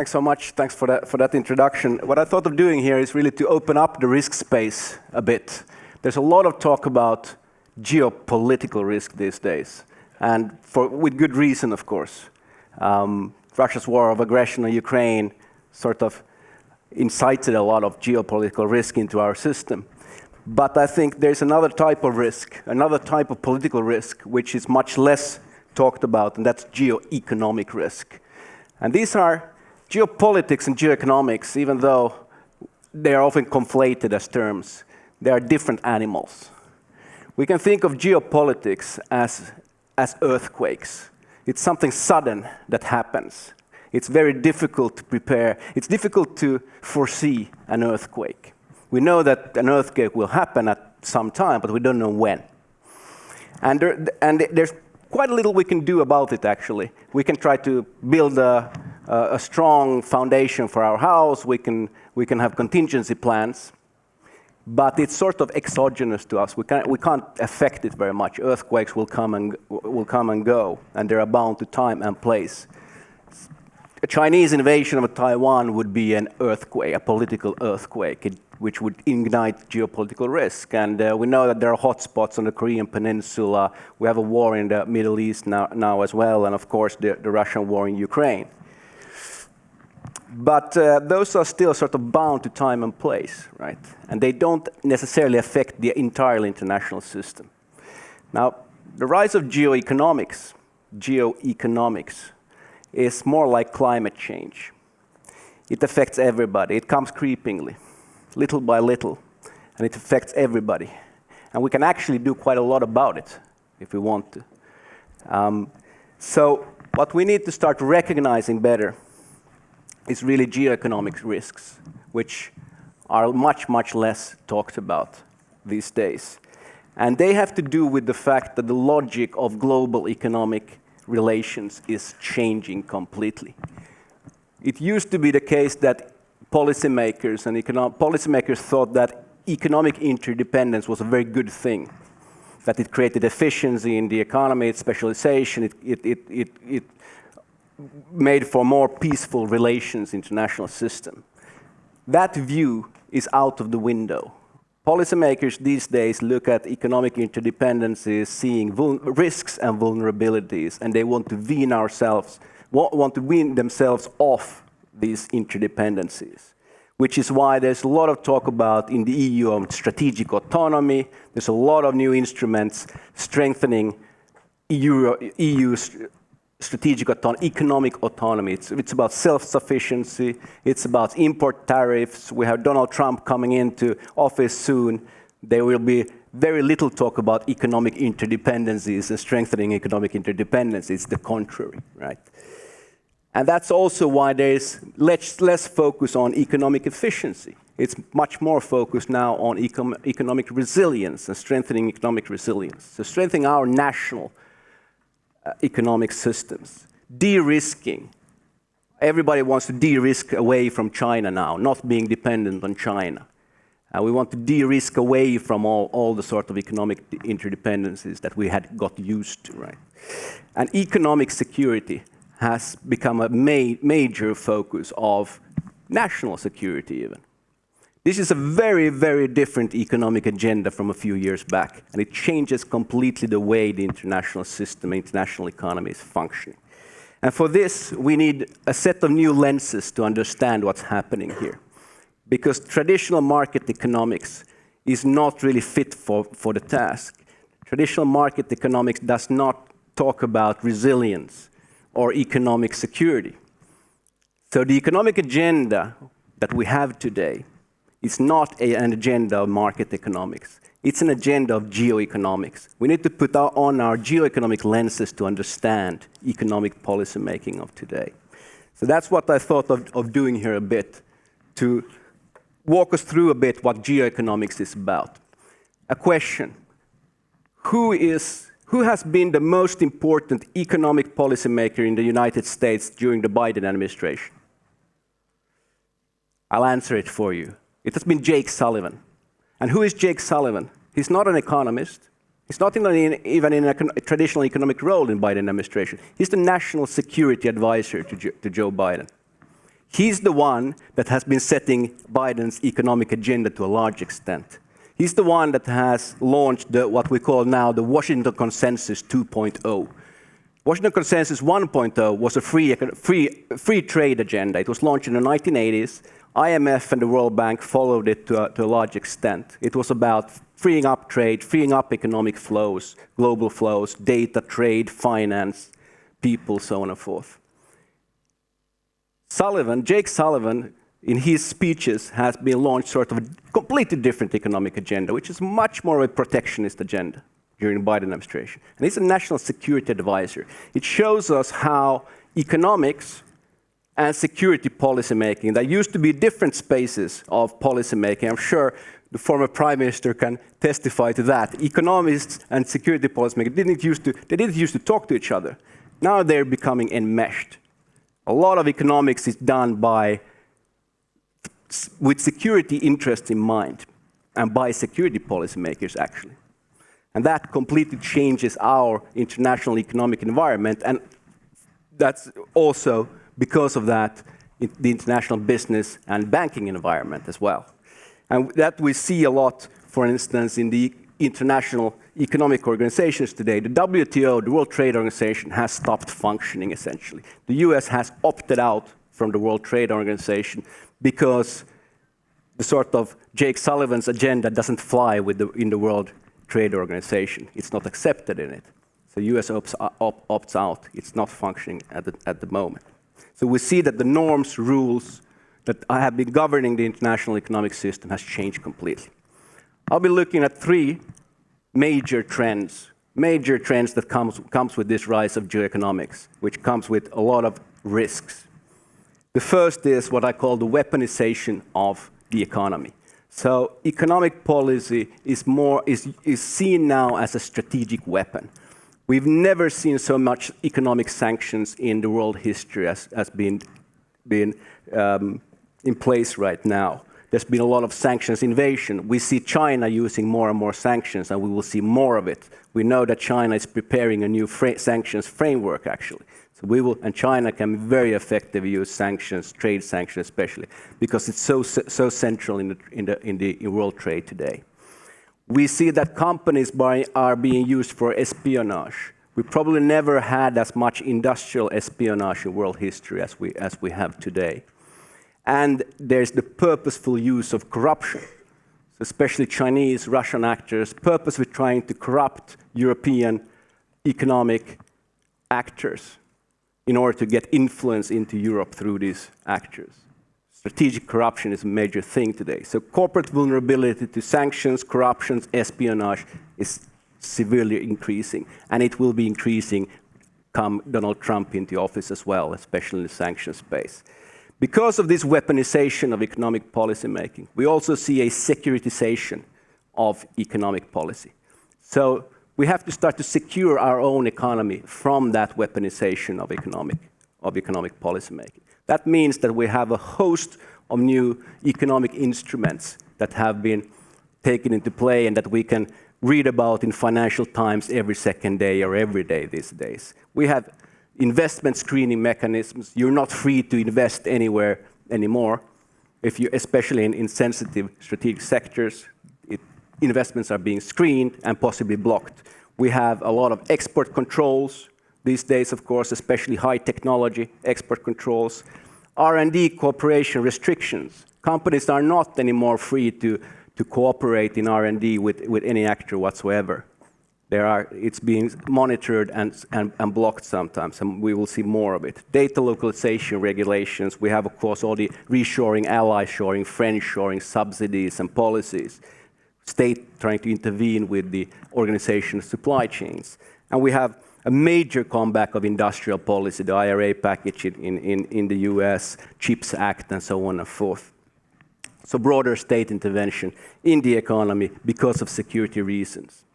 Thanks so much. Thanks for that introduction. What I thought of doing here is really to open up the risk space a bit. There's a lot of talk about geopolitical risk these days, and with good reason, of course. Russia's war of aggression on Ukraine sort of incited a lot of geopolitical risk into our system. But I think there's another type of risk, another type of political risk, which is much less talked about, and that's geoeconomic risk. And these are geopolitics and geoeconomics, even though they are often conflated as terms, they are different animals. We can think of geopolitics as earthquakes. It's something sudden that happens. It's very difficult to prepare. It's difficult to foresee an earthquake. We know that an earthquake will happen at some time, but we don't know when. And there's quite a little we can do about it, actually. We can try to build a strong foundation for our house. We can have contingency plans. But it's sort of exogenous to us. We can't affect it very much. Earthquakes will come and go, and they're bound to time and place. A Chinese invasion of Taiwan would be an earthquake, a political earthquake, which would ignite geopolitical risk. And we know that there are hotspots on the Korean Peninsula. We have a war in the Middle East now as well, and of course the Russian war in Ukraine. But those are still sort of bound to time and place, right? And they don't necessarily affect the entire international system. Now, the rise of geoeconomics is more like climate change. It affects everybody. It comes creepingly, little by little, and it affects everybody. And we can actually do quite a lot about it if we want to. So what we need to start recognizing better is really geoeconomic risks, which are much, much less talked about these days. And they have to do with the fact that the logic of global economic relations is changing completely. It used to be the case that policymakers thought that economic interdependence was a very good thing, that it created efficiency in the economy, its specialization, it made for more peaceful relations international system. That view is out of the window. Policymakers these days look at economic interdependencies, seeing risks and vulnerabilities, and they want to wean themselves off these interdependencies, which is why there's a lot of talk about in the EU on strategic autonomy. There's a lot of new instruments strengthening EU's strategic autonomy, economic autonomy. It's about self-sufficiency. It's about import tariffs. We have Donald Trump coming into office soon. There will be very little talk about economic interdependencies and strengthening economic interdependence. It's the contrary, right? And that's also why there's less focus on economic efficiency. It's much more focused now on economic resilience and strengthening economic resilience. So strengthening our national economic systems. De-risking. Everybody wants to de-risk away from China now, not being dependent on China. We want to de-risk away from all the sort of economic interdependencies that we had got used to, right? And economic security has become a major focus of national security even. This is a very, very different economic agenda from a few years back, and it changes completely the way the international system, international economy is functioning. And for this, we need a set of new lenses to understand what's happening here. Because traditional market economics is not really fit for the task. Traditional market economics does not talk about resilience or economic security. So the economic agenda that we have today is not an agenda of market economics. It's an agenda of geoeconomics. We need to put on our geoeconomic lenses to understand economic policy making of today. So that's what I thought of doing here a bit, to walk us through a bit what geoeconomics is about. A question: who has been the most important economic policymaker in the United States during the Biden administration? I'll answer it for you. It has been Jake Sullivan. And who is Jake Sullivan? He's not an economist. He's not even in a traditional economic role in the Biden administration. He's the national security advisor to Joe Biden. He's the one that has been setting Biden's economic agenda to a large extent. He's the one that has launched what we call now the Washington Consensus 2.0. Washington Consensus 1.0 was a free trade agenda. It was launched in the 1980s. IMF and the World Bank followed it to a large extent. It was about freeing up trade, freeing up economic flows, global flows, data, trade, finance, people, so on and forth. Jake Sullivan, in his speeches, has been launched sort of a completely different economic agenda, which is much more of a protectionist agenda during the Biden administration. And he's a national security advisor. It shows us how economics and security policy making, that used to be different spaces of policy making. I'm sure the former prime minister can testify to that. Economists and security policy makers didn't used to talk to each other. Now they're becoming enmeshed. A lot of economics is done with security interests in mind, and by security policymakers, actually. And that completely changes our international economic environment, and that's also because of that, the international business and banking environment as well. And that we see a lot, for instance, in the international economic organizations today. The WTO, the World Trade Organization, has stopped functioning, essentially. The US has opted out from the World Trade Organization because the sort of Jake Sullivan's agenda doesn't fly in the World Trade Organization. It's not accepted in it. So US opts out. It's not functioning at the moment. So we see that the norms, rules that have been governing the international economic system has changed completely. I'll be looking at three major trends that comes with this rise of geoeconomics, which comes with a lot of risks. The first is what I call the weaponization of the economy. So economic policy is seen now as a strategic weapon. We've never seen so much economic sanctions in the world history as being in place right now. There's been a lot of sanctions invasion. We see China using more and more sanctions, and we will see more of it. We know that China is preparing a new sanctions framework, actually. So and China can very effectively use sanctions, trade sanctions especially, because it's so central in the world trade today. We see that companies are being used for espionage. We probably never had as much industrial espionage in world history as we have today. And there's the purposeful use of corruption, so especially Chinese, Russian actors, purposely trying to corrupt European economic actors in order to get influence into Europe through these actors. Strategic corruption is a major thing today. So corporate vulnerability to sanctions, corruptions, espionage is severely increasing, and it will be increasing come Donald Trump into office as well, especially in the sanctions space. Because of this weaponization of economic policy making, we also see a securitization of economic policy. So we have to start to secure our own economy from that weaponization of economic policy making. That means that we have a host of new economic instruments that have been taken into play and that we can read about in Financial Times every second day or every day these days. We have investment screening mechanisms. You're not free to invest anywhere anymore, especially in sensitive strategic sectors. Investments are being screened and possibly blocked. We have a lot of export controls these days, of course, especially high technology export controls. R&D cooperation restrictions. Companies are not anymore free to cooperate in R&D with any actor whatsoever. It's being monitored and blocked sometimes, and we will see more of it. Data localization regulations. We have, of course, all the reshoring, ally shoring, friend shoring, subsidies and policies. State trying to intervene with the organization of supply chains. And we have a major comeback of industrial policy, the IRA package in the US, CHIPS Act, and so on and forth. So broader state intervention in the economy because of security reasons.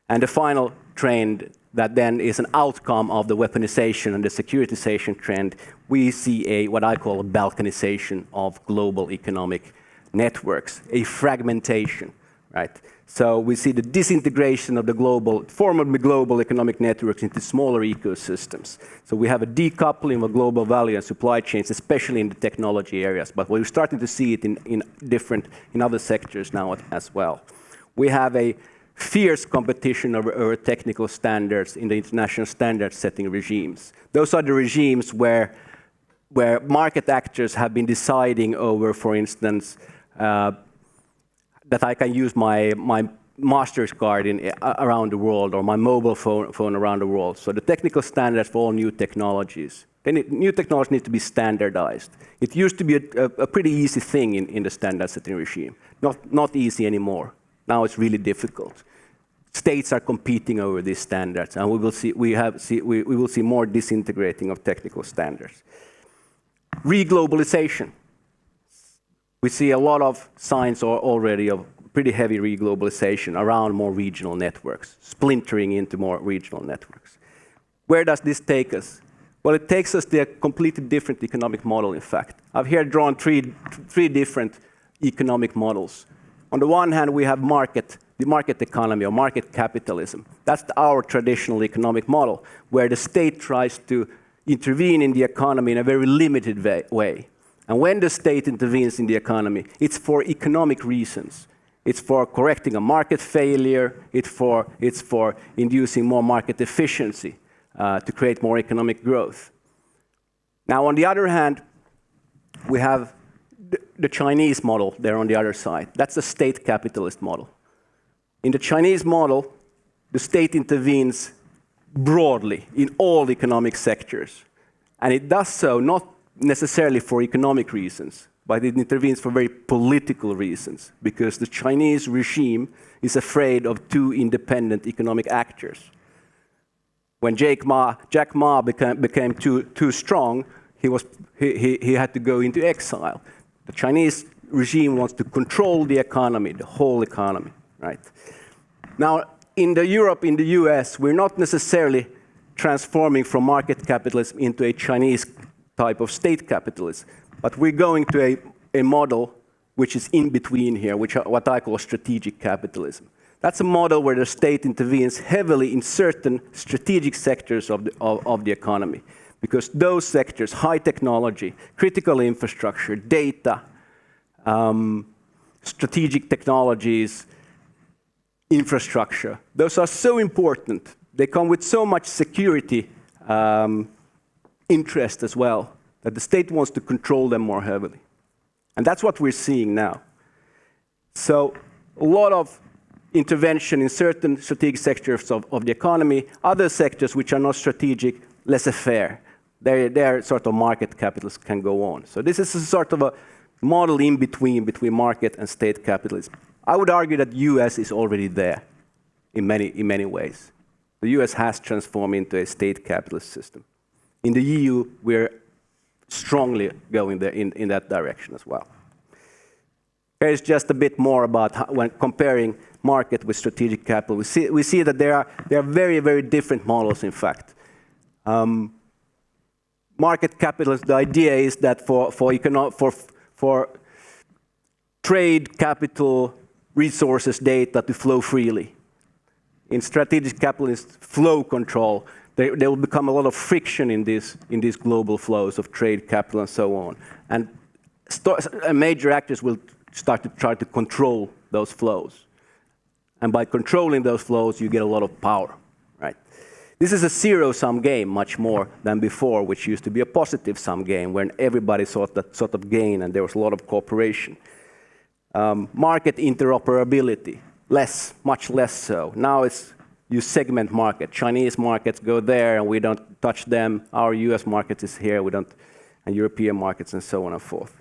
And the final trend that then is an outcome of the weaponization and the securitization trend, we see what I call a balkanization of global economic networks, a fragmentation. right? So we see the disintegration of the formerly global economic networks into smaller ecosystems. So we have a decoupling of global value and supply chains, especially in the technology areas, but we're starting to see it in other sectors now as well. We have a fierce competition over technical standards in the international standard setting regimes. Those are the regimes where market actors have been deciding over, for instance, that I can use my master's card around the world, or my mobile phone around the world. So the technical standards for all new technologies. New technologies need to be standardized. It used to be a pretty easy thing in the standard setting regime. Not easy anymore. Now it's really difficult. States are competing over these standards, and we will see more disintegrating of technical standards. Reglobalization. We see a lot of signs already of pretty heavy reglobalization around more regional networks, splintering into more regional networks. Where does this take us? Well, it takes us to a completely different economic model, in fact. I've here drawn three different economic models. On the one hand, we have the market economy or market capitalism. That's our traditional economic model, where the state tries to intervene in the economy in a very limited way. And when the state intervenes in the economy, it's for economic reasons. It's for correcting a market failure. It's for inducing more market efficiency to create more economic growth. Now, on the other hand, we have the Chinese model there on the other side. That's the state capitalist model. In the Chinese model, the state intervenes broadly in all economic sectors. And it does so not necessarily for economic reasons, but it intervenes for very political reasons, because the Chinese regime is afraid of two independent economic actors. When Jack Ma became too strong, he had to go into exile. The Chinese regime wants to control the economy, the whole economy, right? Now, in Europe, in the US, we're not necessarily transforming from market capitalism into a Chinese type of state capitalism, but we're going to a model which is in between here, what I call strategic capitalism. That's a model where the state intervenes heavily in certain strategic sectors of the economy, because those sectors, high technology, critical infrastructure, data, strategic technologies, infrastructure, those are so important. They come with so much security interest as well, that the state wants to control them more heavily. And that's what we're seeing now. So a lot of intervention in certain strategic sectors of the economy, other sectors which are not strategic, laissez-faire. Their sort of market capitalism can go on. So this is a sort of a model in between market and state capitalism. I would argue that the US is already there in many ways. The US has transformed into a state capitalist system. In the EU, we're strongly going there in that direction as well. Here's just a bit more about how, when comparing market with strategic capital. We see that there are very, very different models, in fact. Market capitalism, the idea is that for trade, capital, resources, data to flow freely. In strategic capitalist flow control, there will become a lot of friction in these global flows of trade, capital, and so on. And major actors will start to try to control those flows. And by controlling those flows, you get a lot of power, right? This is a zero-sum game much more than before, which used to be a positive-sum game, when everybody sought that sort of gain and there was a lot of cooperation. Market interoperability, much less so. Now you segment market. Chinese markets go there and we don't touch them. Our US market is here, and European markets and so on and forth.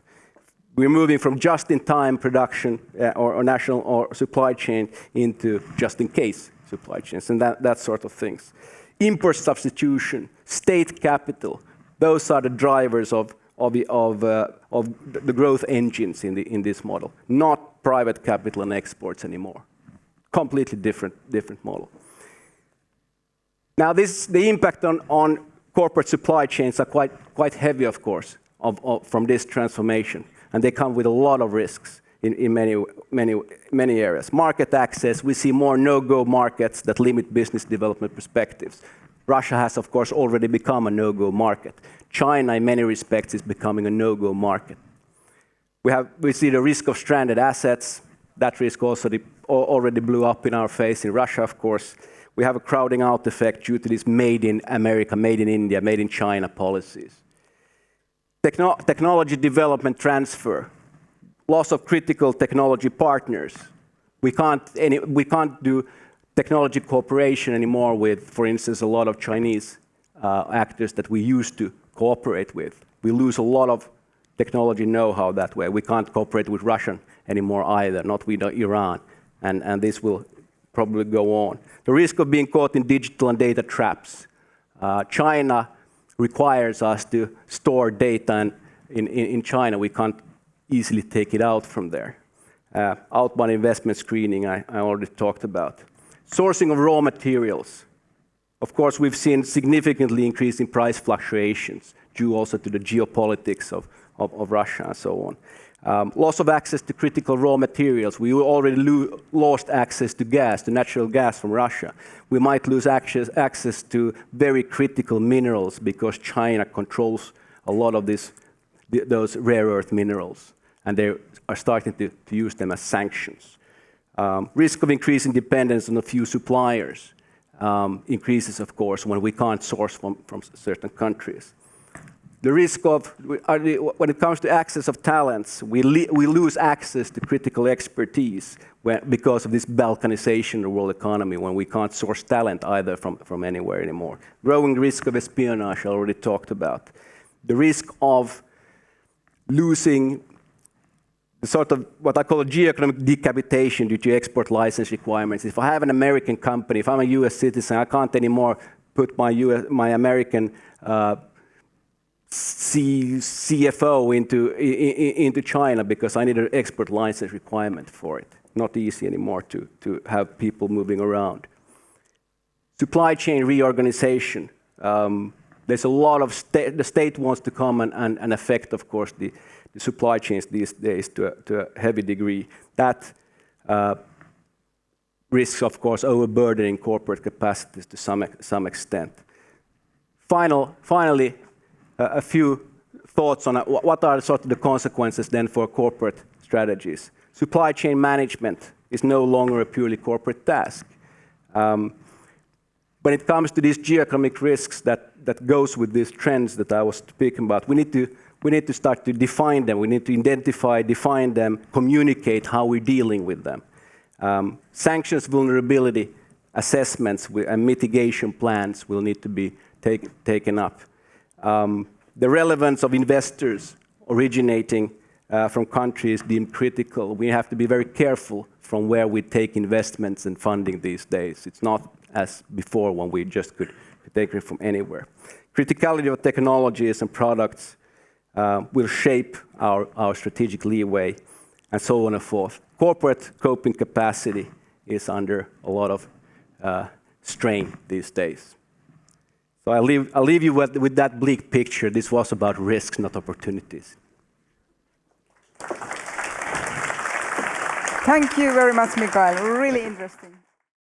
We're moving from just-in-time production or national or supply chain into just-in-case supply chains and that sort of things. Import substitution, state capital, those are the drivers of the growth engines in this model, not private capital and exports anymore. Completely different model. Now, the impact on corporate supply chains are quite heavy, of course, from this transformation, and they come with a lot of risks. in many areas. Market access, we see more no-go markets that limit business development perspectives. Russia has, of course, already become a no-go market. China, in many respects, is becoming a no-go market. We see the risk of stranded assets. That risk also already blew up in our face in Russia, of course. We have a crowding out effect due to this made in America, made in India, made in China policies. Technology development transfer. Loss of critical technology partners. We can't do technology cooperation anymore with, for instance, a lot of Chinese actors that we used to cooperate with. We lose a lot of technology know-how that way. We can't cooperate with Russian anymore either, not with Iran, and this will probably go on. The risk of being caught in digital and data traps. China requires us to store data, and in China we can't easily take it out from there. Outbound investment screening, I already talked about. Sourcing of raw materials. Of course, we've seen significantly increasing price fluctuations due also to the geopolitics of Russia and so on. Loss of access to critical raw materials. We already lost access to gas, to natural gas from Russia. We might lose access to very critical minerals because China controls a lot of those rare earth minerals, and they are starting to use them as sanctions. Risk of increasing dependence on a few suppliers increases, of course, when we can't source from certain countries. The risk of, when it comes to access of talents, we lose access to critical expertise because of this balkanization of the world economy, when we can't source talent either from anywhere anymore. Growing risk of espionage, I already talked about. The risk of losing the sort of what I call a geoeconomic decapitation due to export license requirements. If I have an American company, if I'm a US citizen, I can't anymore put my American CFO into China because I need an export license requirement for it. Not easy anymore to have people moving around. Supply chain reorganization. There's a lot of the state wants to come and affect, of course, the supply chains these days to a heavy degree. That risks, of course, overburdening corporate capacities to some extent. Finally, a few thoughts on what are sort of the consequences then for corporate strategies. Supply chain management is no longer a purely corporate task. When it comes to these geoeconomic risks that goes with these trends that I was speaking about, we need to start to define them. We need to identify, define them, communicate how we're dealing with them. Sanctions vulnerability assessments and mitigation plans will need to be taken up. The relevance of investors originating from countries deemed critical. We have to be very careful from where we take investments and funding these days. It's not as before when we just could take it from anywhere. Criticality of technologies and products will shape our strategic leeway, and so on and forth. Corporate coping capacity is under a lot of strain these days. So I'll leave you with that bleak picture. This was about risks, not opportunities. Thank you very much, Mikael. Really interesting.